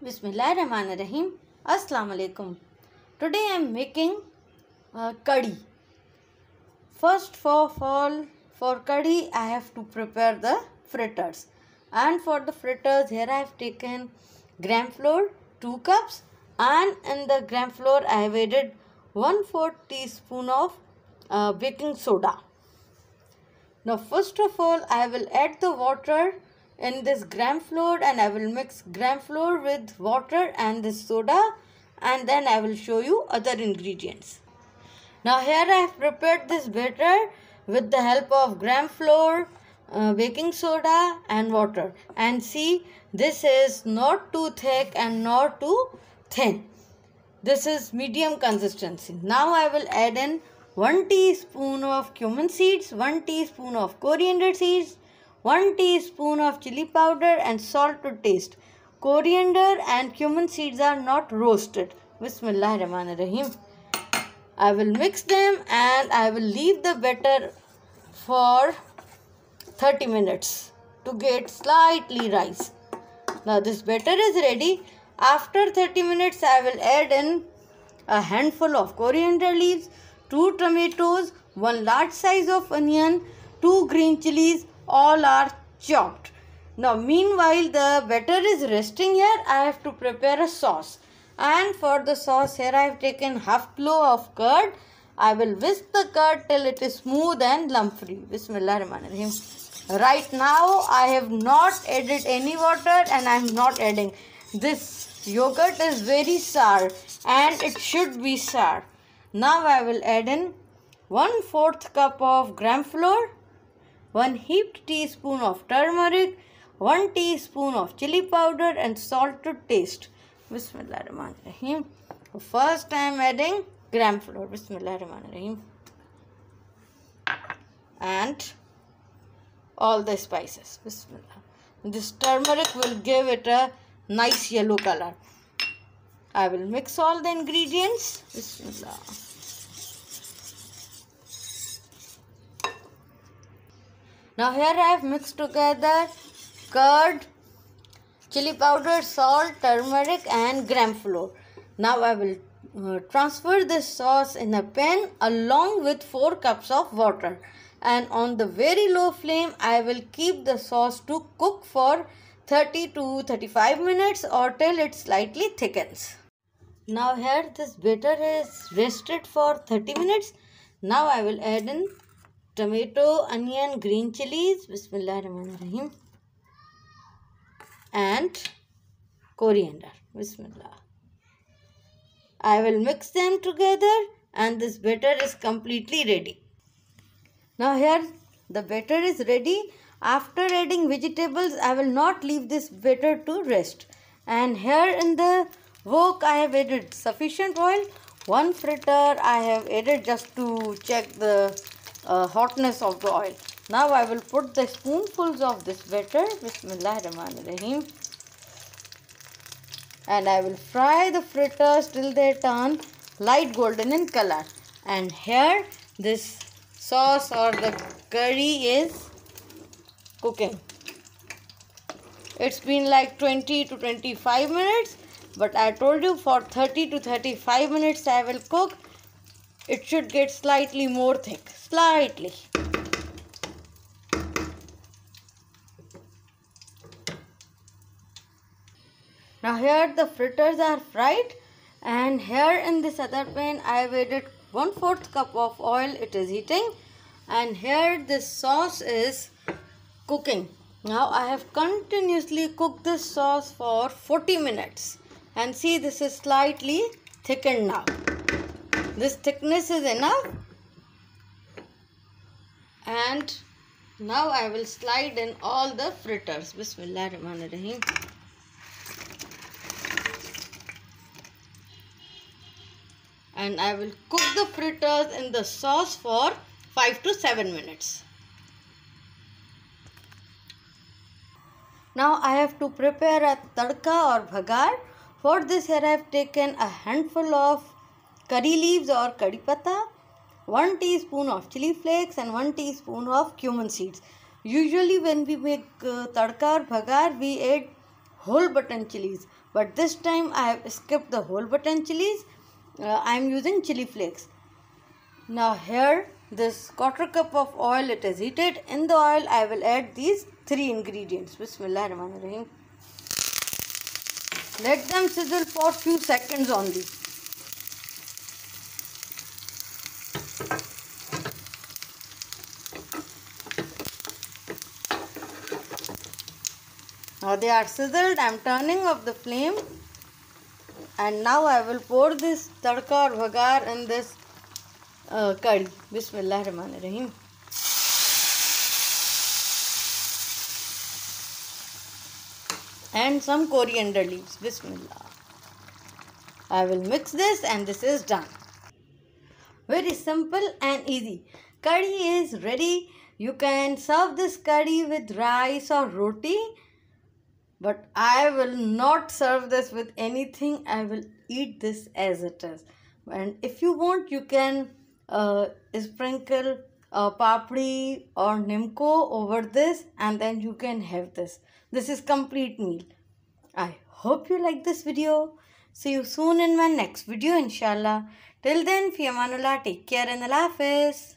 Bismillahirrahmanirrahim. Assalamu alaikum. Today I am making curry. First of all, for curry I have to prepare the fritters. And for the fritters, here I have taken gram flour 2 cups, and in the gram flour I have added 1/4 teaspoon of baking soda. Now first of all, I will add the water in this gram flour, and I will mix gram flour with water and this soda, and then I will show you other ingredients. Now here I have prepared this batter with the help of gram flour, baking soda and water, and see, this is not too thick and not too thin. This is medium consistency. Now I will add in 1 teaspoon of cumin seeds, 1 teaspoon of coriander seeds, 1 teaspoon of chili powder and salt to taste. Coriander and cumin seeds are not roasted. Bismillahirrahmanirrahim. I will mix them and I will leave the batter for 30 minutes to get slightly rise. Now this batter is ready. After 30 minutes I will add in a handful of coriander leaves, 2 tomatoes, 1 large size of onion, 2 green chilies, all are chopped. Now meanwhile the batter is resting here, I have to prepare a sauce. And for the sauce, here I have taken half kilo of curd. I will whisk the curd till it is smooth and lump free. Bismillahirrahmanirrahim. Right now I have not added any water and I am not adding. This yogurt is very sour and it should be sour. Now I will add in 1/4 cup of gram flour, 1 heaped teaspoon of turmeric, 1 teaspoon of chili powder and salt to taste. Bismillahirrahmanirrahim. First I am adding gram flour. Bismillahirrahmanirrahim. And all the spices. Bismillah. This turmeric will give it a nice yellow color. I will mix all the ingredients. Bismillah. Now here I have mixed together curd, chili powder, salt, turmeric and gram flour. Now I will transfer this sauce in a pan along with 4 cups of water, and on the very low flame I will keep the sauce to cook for 30 to 35 minutes or till it slightly thickens. Now here this batter is rested for 30 minutes. Now I will add in tomato, onion, green chilies, Bismillahirrahmanirrahim, and coriander. Bismillah. I will mix them together and this batter is completely ready. Now here the batter is ready. After adding vegetables, I will not leave this batter to rest. And here in the wok I have added sufficient oil. 1 fritter I have added just to check the hotness of the oil. Now I will put the spoonfuls of this batter. Bismillahirrahmanirrahim. And I will fry the fritters till they turn light golden in color. And here this sauce or the curry is cooking. It's been like 20 to 25 minutes, but I told you for 30 to 35 minutes I will cook. It should get slightly more thick. Slightly. Now here the fritters are fried, and here in this other pan I have added 1/4 cup of oil. It is heating, and here this sauce is cooking. Now I have continuously cooked this sauce for 40 minutes, and see, this is slightly thickened now. This thickness is enough, and now I will slide in all the fritters. Bismillahirrahmanirrahim. And I will cook the fritters in the sauce for 5 to 7 minutes. Now I have to prepare a tadka or bhagar. For this, here I have taken a handful of curry leaves or curry pata, 1 teaspoon of chili flakes and 1 teaspoon of cumin seeds. Usually when we make tadka or bhagar, we add whole button chilies. but this time I have skipped the whole button chilies. I am using chili flakes. Now here this quarter cup of oil, it is heated. In the oil I will add these 3 ingredients. Bismillahirrahmanirrahim. Let them sizzle for few seconds only. Now they are sizzled. I am turning off the flame, and now I will pour this tadka or bhagar in this curry. Bismillahirrahmanirrahim. And some coriander leaves. Bismillah. I will mix this, and this is done. Very simple and easy. Curry is ready. You can serve this curry with rice or roti, but I will not serve this with anything. I will eat this as it is. And if you want, you can sprinkle papri or nimco over this, and then you can have this. This is complete meal. I hope you like this video. See you soon in my next video, inshallah. Till then, fi amanullah, take care and Allah Hafiz.